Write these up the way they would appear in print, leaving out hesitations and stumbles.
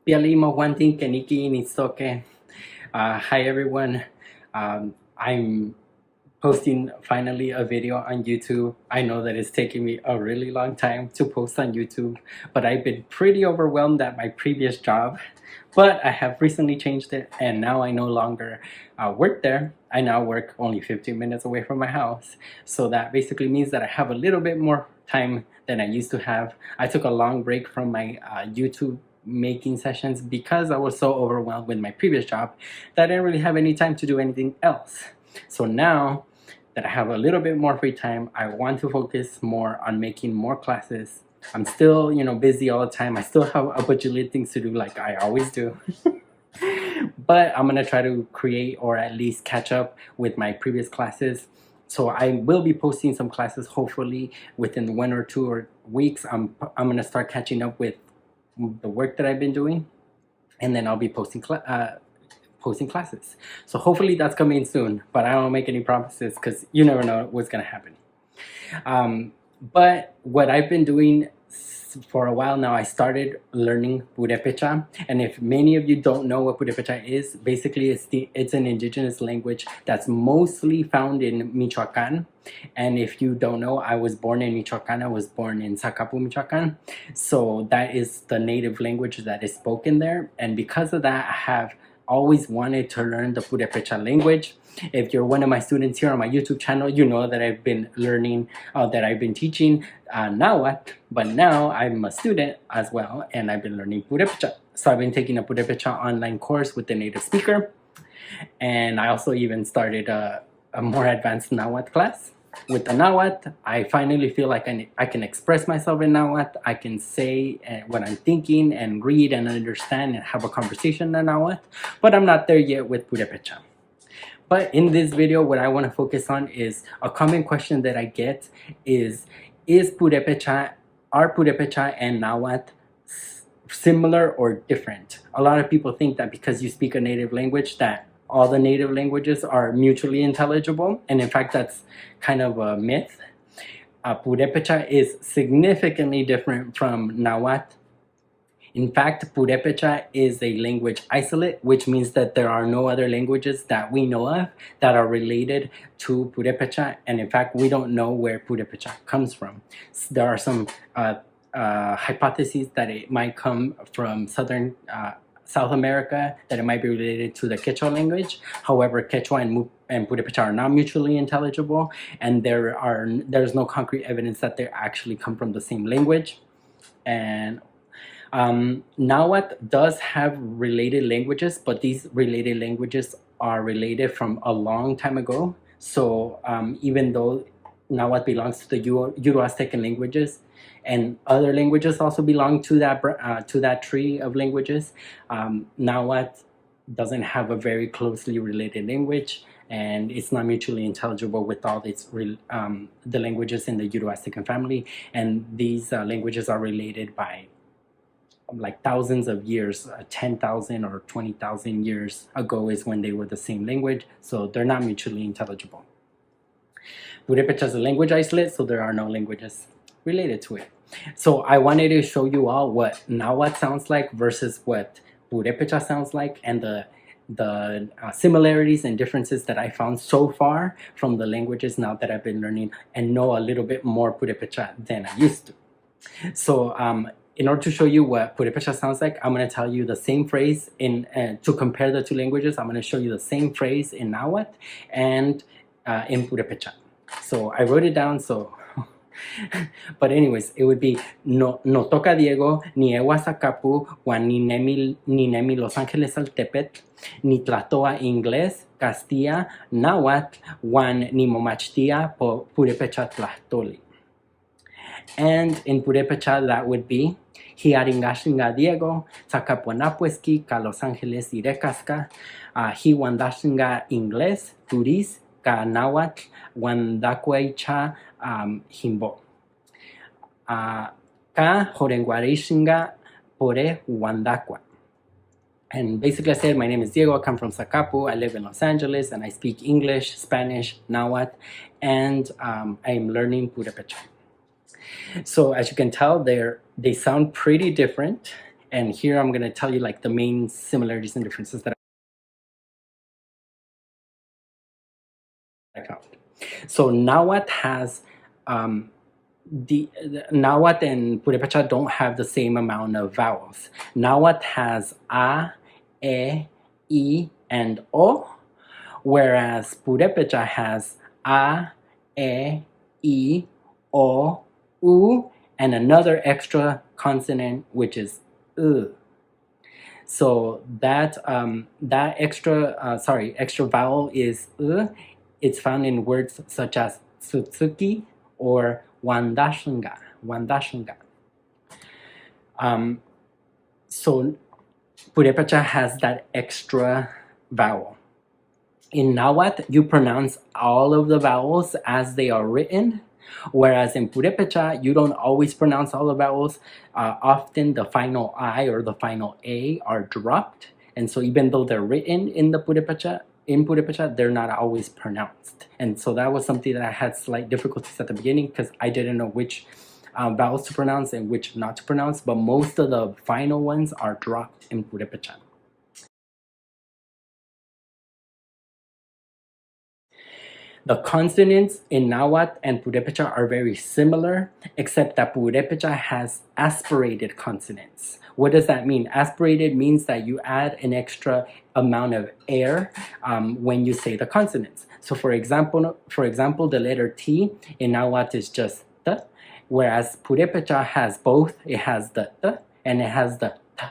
Piali Mawanting Keniki Nitsoke. Hi everyone. I'm posting finally a video on YouTube. I know that it's taking me a really long time to post on YouTube, but I've been pretty overwhelmed at my previous job. But I have recently changed it, and now I no longer work there. I now work only 15 minutes away from my house. So that basically means that I have a little bit more time than I used to have. I took a long break from my YouTube making sessions because I was so overwhelmed with my previous job that I didn't really have any time to do anything else. So now that I have a little bit more free time, I want to focus more on making more classes. I'm still, busy all the time. I still have a bajillion things to do like I always do. But I'm gonna try to create or at least catch up with my previous classes. So I will be posting some classes hopefully within 1 or 2 weeks. I'm gonna start catching up with the work that I've been doing, and then I'll be posting classes. So hopefully that's coming soon, but I don't make any promises because you never know what's gonna happen. But what I've been doing for a while now, I started learning Purépecha, and if many of you don't know what Purépecha is, basically it's an indigenous language that's mostly found in Michoacán. And if you don't know, I was born in Michoacán. I was born in Zacapu, Michoacán. So that is the native language that is spoken there, and because of that, I have always wanted to learn the Purépecha language. If you're one of my students here on my YouTube channel, you know that I've been learning, that I've been teaching Nawat, but now I'm a student as well, and I've been learning Purépecha. So I've been taking a Purépecha online course with the native speaker, and I also even started a more advanced Nawat class. With the Nawat, I finally feel like I can express myself in Nawat. I can say what I'm thinking and read and understand and have a conversation in Nawat, but I'm not there yet with Purépecha. But in this video, what I want to focus on is a common question that I get is Purépecha, are Purépecha and Nawat similar or different? A lot of people think that because you speak a native language that all the native languages are mutually intelligible, and in fact that's kind of a myth. Purépecha is significantly different from Nawat. In fact, Purépecha is a language isolate, which means that there are no other languages that we know of that are related to Purépecha, and in fact, we don't know where Purépecha comes from. There are some hypotheses that it might come from southern South America, that it might be related to the Quechua language. However, Quechua and Purépecha are not mutually intelligible, and there's no concrete evidence that they actually come from the same language. And Nawat does have related languages, but these related languages are related from a long time ago. So even though Nawat belongs to the Euro-Aztecan languages, and other languages also belong to that tree of languages, Nawat doesn't have a very closely related language, and it's not mutually intelligible with all the languages in the Euro-Aztecan family. And these languages are related by like thousands of years. 10,000 or 20,000 years ago is when they were the same language, so they're not mutually intelligible. Purépecha is a language isolate, so there are no languages related to it. So I wanted to show you all what Nawat sounds like versus what Purépecha sounds like, and the similarities and differences that I found so far from the languages now that I've been learning and know a little bit more Purépecha than I used to. So in order to show you what Purépecha sounds like, I'm going to tell you the same phrase to compare the two languages. I'm going to show you the same phrase in Nawat and in Purépecha. So I wrote it down, so but anyways, it would be no toca Diego, ni ewa Zacapu, wan ni nemi Los Angeles Altepetl, ni tlatoa Inglés, Castilla, Nawatl, wan ni momachtia po Purépecha tlahtoli. And in Purépecha, that would be Hiaringashinga Diego, Zacapuanapuesqui, ka Los Angeles Irecasca, Hiwandashinga Inglés, Turis, ka Nawatl, Wandacuecha Himbo. Ka Jorenguarishinga Pore Wandacua. And basically I said, my name is Diego, I come from Zacapu, I live in Los Angeles, and I speak English, Spanish, Nawat, and I'm learning Purépecha. So as you can tell, they sound pretty different, And here I'm going to tell you like the main similarities and differences that I found. So Nawat has the Nawat and Purépecha don't have the same amount of vowels. Nawat has a, e, and o, whereas Purépecha has a, e, o, u, and another extra consonant which is u. So that extra vowel is u. It's found in words such as tsutsuki or wandashunga. So Purépecha has that extra vowel. In Nawat, you pronounce all of the vowels as they are written, whereas in Purépecha, you don't always pronounce all the vowels. Often the final I or the final A are dropped, and so even though they're written in Purépecha, they're not always pronounced. And so that was something that I had slight difficulties at the beginning because I didn't know which vowels to pronounce and which not to pronounce, but most of the final ones are dropped in Purépecha. The consonants in Nawat and Purépecha are very similar, except that Purépecha has aspirated consonants. What does that mean? Aspirated means that you add an extra amount of air when you say the consonants. So for example, the letter T in Nawat is just T, whereas Purépecha has both. It has the T and it has the T.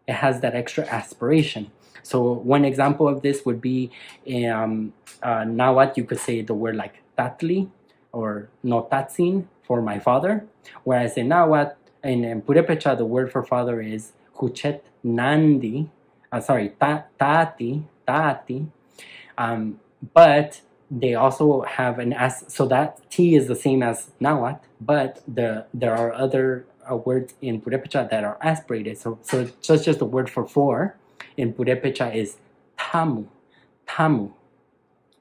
It has that extra aspiration. So one example of this would be in Nawat, you could say the word like tatli or no tatsin for my father, whereas in Nawat, in Purépecha, the word for father is huchet nandi, tati, but they also have an S, so that T is the same as Nawat, but there are other words in Purépecha that are aspirated. So just the word for four in Purépecha is tamu.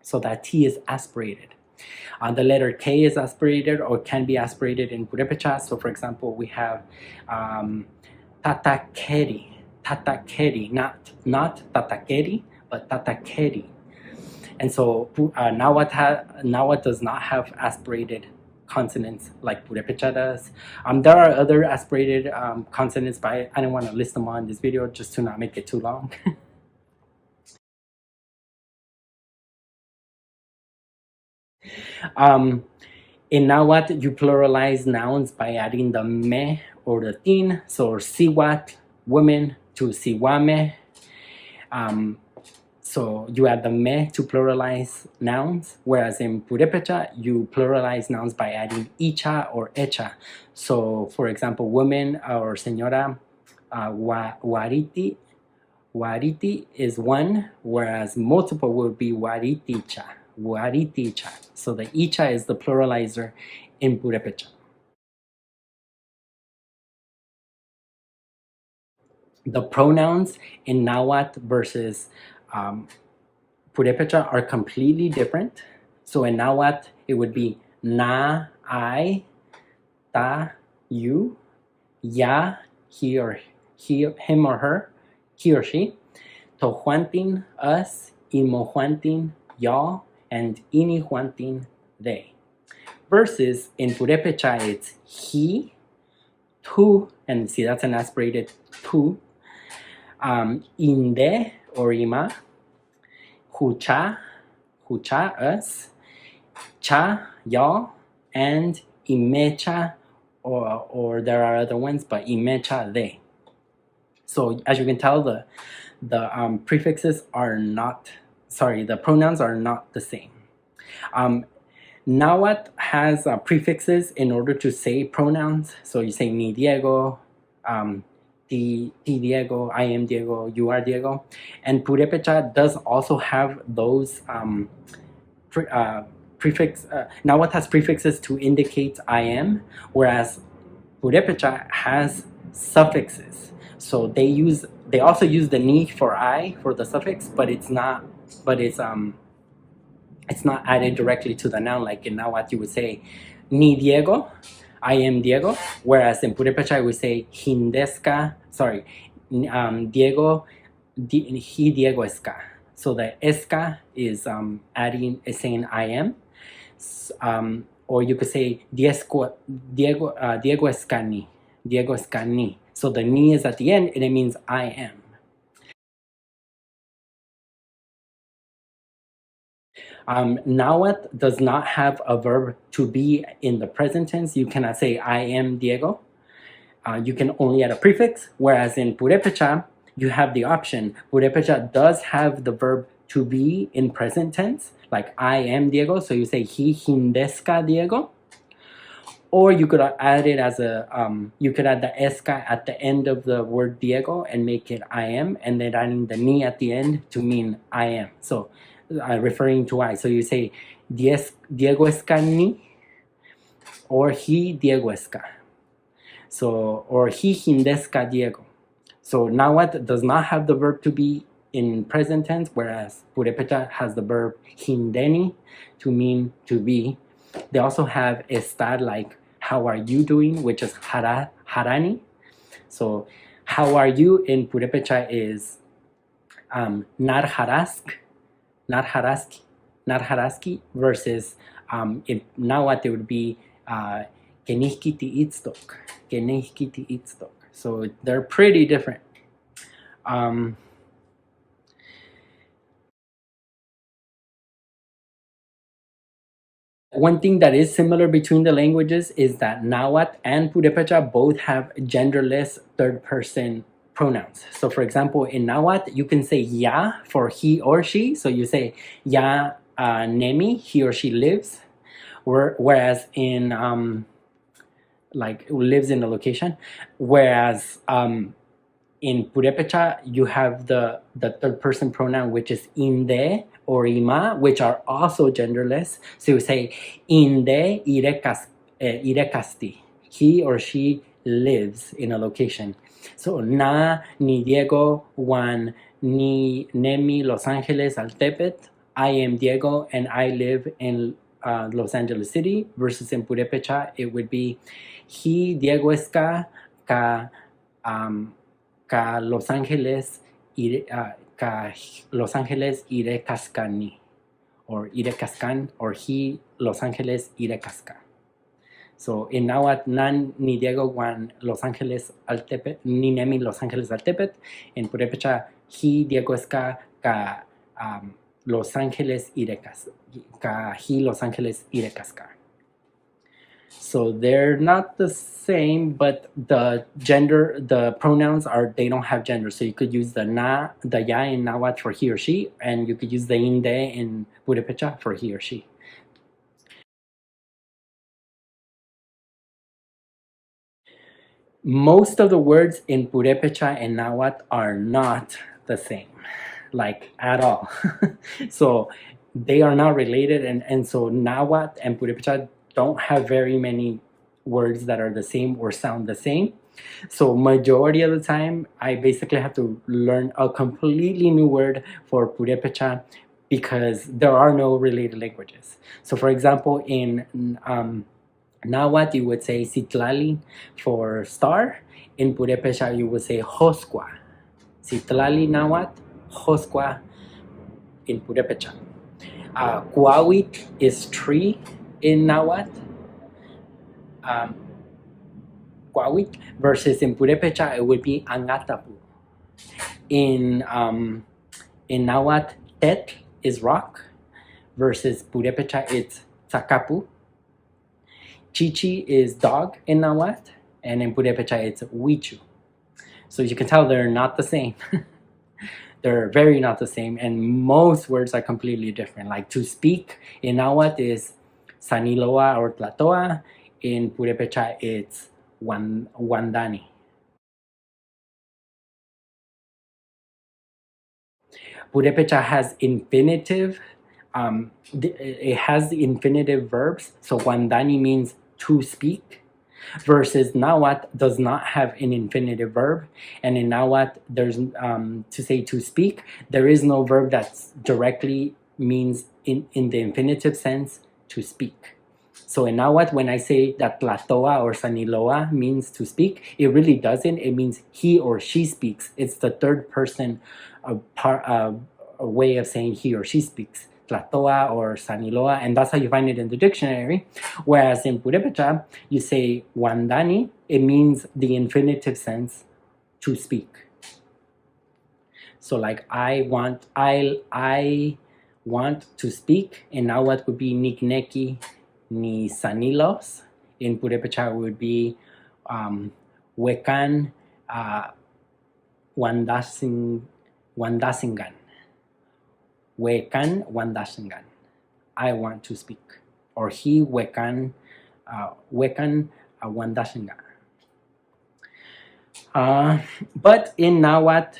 So that T is aspirated. The letter K is aspirated or can be aspirated in Purépecha. So for example, we have tatakeri, not tatakeri, but tatakeri. And so Nawat does not have aspirated consonants like Purépecha does. There are other aspirated consonants, but I don't want to list them on this video just to not make it too long. In Nawat, you pluralize nouns by adding the me or the tin. So siwat, woman, to siwame. So you add the me to pluralize nouns, whereas in Purépecha, you pluralize nouns by adding icha or echa. So for example, woman or señora, wariti is one, whereas multiple would be wariticha. So the icha is the pluralizer in Purépecha. The pronouns in Nawat versus Purépecha are completely different. So in Nawat, it would be na, I, ta, you, ya, him or her, he or she, tohuantin, us, imohuantin, y'all, and inihuantin, they. Versus in Purépecha, it's he, tu, and see that's an aspirated tu, inde or ima, hucha, us, cha, y'all, and imecha, or there are other ones, but imecha, they. So as you can tell, the prefixes are not, the pronouns are not the same. Nawat has prefixes in order to say pronouns. So you say mi Diego, ti Diego, I am Diego, you are Diego. And Purépecha does also have those Nawat has prefixes to indicate I am, whereas Purépecha has suffixes. So they also use the ni for I for the suffix, but it's not added directly to the noun. Like in Nawat, you would say ni Diego, I am Diego, whereas in Purépecha we say Hindesca, Diego, he Diego esca. So the esca is is saying I am. Or you could say Diego escani, Diego escani. So the ni is at the end and it means I am. Nawat does not have a verb to be in the present tense. You cannot say I am Diego. You can only add a prefix, whereas in Purépecha, you have the option. Purépecha does have the verb to be in present tense, like I am Diego, so you say he hindesca Diego. Or you could add it as you could add the esca at the end of the word Diego and make it I am, and then adding the ni at the end to mean I am. So referring to I. So you say Diego esca ni, or he Diego esca. So, or he hindesca Diego. So Nawat does not have the verb to be in present tense, whereas Purépecha has the verb hindeni to mean to be. They also have estar, like how are you doing, which is harani. So how are you in Purépecha is nar haraski, versus in Nawat it would be kenihkiti itztok. So they're pretty different. One thing that is similar between the languages is that Nawat and Purépecha both have genderless third person pronouns. So for example, in Nawat, you can say ya for he or she. So you say ya nemi, he or she lives. Whereas in like lives in a location. Whereas in Purépecha, you have the third person pronoun, which is inde or ima, which are also genderless. So you say inde irekasti. He or she lives in a location. So na ni Diego Juan ni Nemi Los Angeles Altepet. I am Diego and I live in Los Angeles City. Versus in Purépecha, it would be he Diego esca ka Los Angeles ire cascani, or ire cascan, or he Los Angeles ire casca. So in Nawat nan ni Diego Juan Los Angeles Altepet ni Nemi Los Angeles Altepet. In Purépecha he Diego esca ka Los Angeles ire ka he Los Angeles ire casca. So they're not the same, but the pronouns they don't have gender. So you could use the ya in Nawat for he or she, and you could use the inde in Purépecha for he or she. Most of the words in Purépecha and Nawat are not the same, like at all. So they are not related, and so Nawat and Purépecha don't have very many words that are the same or sound the same. So majority of the time, I basically have to learn a completely new word for Purépecha because there are no related languages. So for example, in Nawat, you would say Citlali for star. In Purépecha, you would say Josqua. Citlali Nawat, Josqua in Purépecha. Kuawit is tree in Nawat. Kuawit, versus in Purépecha, it would be Angatapu. In Nawat, Tet is rock, versus Purépecha, it's Takapu. Chichi is dog in Nawat, and in Purépecha, it's Wichu. So you can tell they're not the same. They're very not the same, and most words are completely different. Like to speak in Nawat is Saniloa or Tlatoa. In Purépecha, it's Wandani. Purépecha has infinitive. It has the infinitive verbs. So Wandani means to speak, versus Nawat does not have an infinitive verb. And in Nawat, there's to say to speak, there is no verb that directly means in the infinitive sense to speak. So in Nawat, when I say that Tlatoa or Saniloa means to speak, it really doesn't. It means he or she speaks. It's the third person a way of saying he or she speaks. Tlatoa or Saniloa, and that's how you find it in the dictionary. Whereas in Purépecha, you say Wandani, it means the infinitive sense, to speak. So like I want to speak, and now what would be Nikneki ni Sanilos? In Purépecha would be Wekan Wandasingan. Wekan Wandasingan. I want to speak. Or he Wekan Wandasingan. But in Nawat,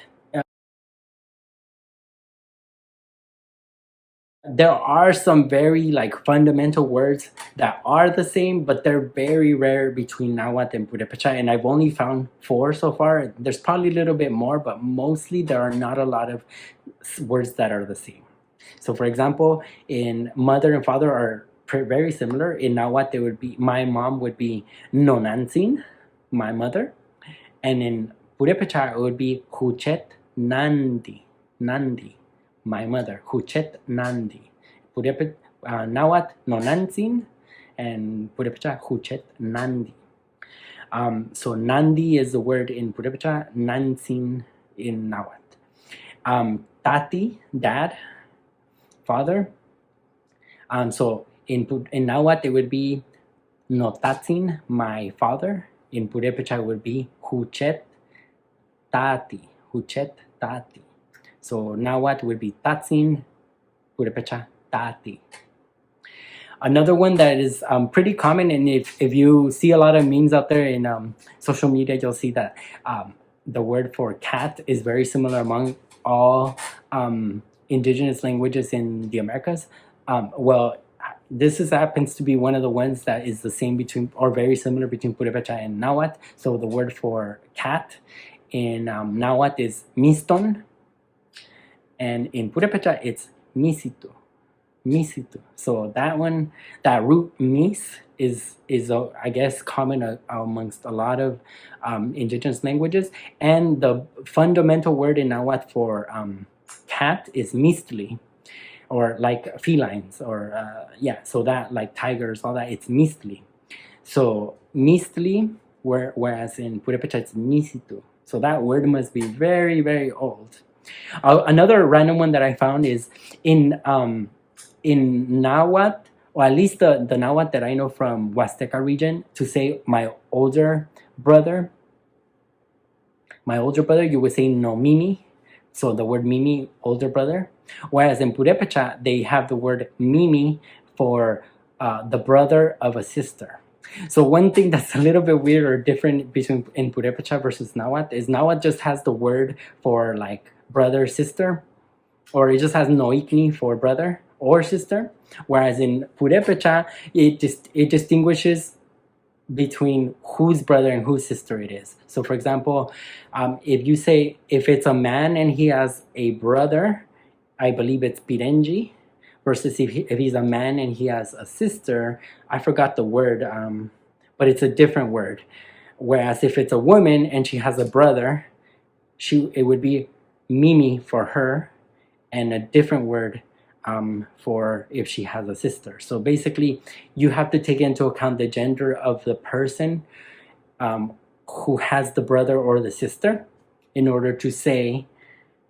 there are some very like fundamental words that are the same, but they're very rare between Nawat and Purépecha, and I've only found 4 so far. There's probably a little bit more, but mostly there are not a lot of words that are the same. So for example, in mother and father are very similar. In Nawat, they would be, my mom would be Nonansin, my mother, and in Purépecha it would be Huchet Nandi, my mother, Huchet Nandi. Nawat Nonansin, and Purépecha Huchet Nandi. So Nandi is the word in Purépecha, Nansin in Nawat. Tati, dad, father. So in Nawat it would be Notatsin, my father. In Purépecha it would be Huchet Tati. So Nawat would be Tatsin, Purépecha Tati. Another one that is pretty common, and if you see a lot of memes out there in social media, you'll see that the word for cat is very similar among all indigenous languages in the Americas. Well, this happens to be one of the ones that is the same between, or very similar between Purépecha and Nawat. So the word for cat in Nawat is miston, and in Purépecha it's misitu. So that one, that root mis is I guess common amongst a lot of indigenous languages, and the fundamental word in Nawat for cat is mistli, or like felines, or so that like tigers, all that, it's mistli. So mistli, whereas in Purépecha it's misitu. So that word must be very, very old. Another random one that I found is in Nawat, or at least the Nawat that I know from Huasteca region, to say my older brother, you would say no mimi. So the word mimi, older brother. Whereas in Purépecha, they have the word mimi for the brother of a sister. So one thing that's a little bit weird or different between in Purépecha versus Nawat is Nawat just has the word for like brother, sister, or it just has noikni for brother or sister. Whereas in Purépecha, it distinguishes between whose brother and whose sister it is. So for example, if you say, if it's a man and he has a brother, I believe it's pirenji, versus if he's a man and he has a sister, I forgot the word, but it's a different word. Whereas if it's a woman and she has a brother, it would be mimi for her, and a different word for if she has a sister. So basically, you have to take into account the gender of the person who has the brother or the sister in order to say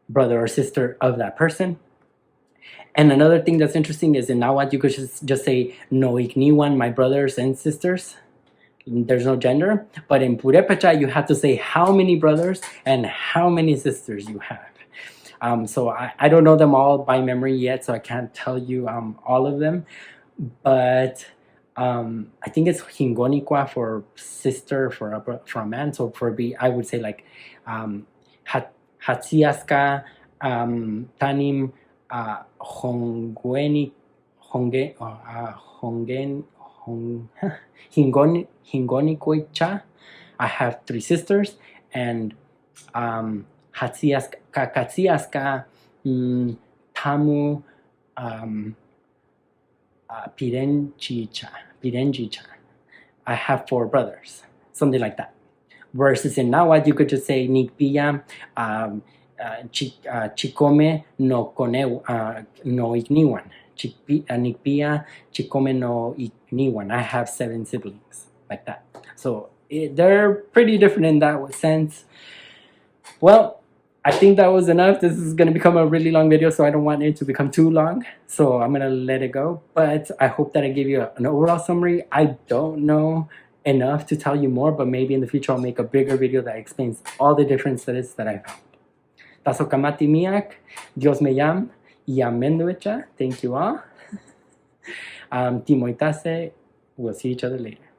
brother or sister of that person. And another thing that's interesting is in Nawat, you could just say no ikniwan, my brothers and sisters. There's no gender. But in Purépecha, you have to say how many brothers and how many sisters you have. So I don't know them all by memory yet, so I can't tell you all of them. But I think it's hingonikwa for sister for a man. So for B, I would say like hatsiaska tanim hingonikoicha. I have 3 sisters, and katsiaska tamu Pirenchicha. I have 4 brothers. Something like that. Versus in Nawat, you could just say Nikpia Chikome no Koneu no Igniwan. Nikpia Chikome no Igniwan. I have 7 siblings. Like that. So they're pretty different in that sense. Well, I think that was enough. This is going to become a really long video, so I don't want it to become too long. So I'm going to let it go. But I hope that I gave you an overall summary. I don't know enough to tell you more, but maybe in the future I'll make a bigger video that explains all the differences that I found. Tasokamati miak, Dios me yam, yamenduecha. Thank you all. Timoitase. We'll see each other later.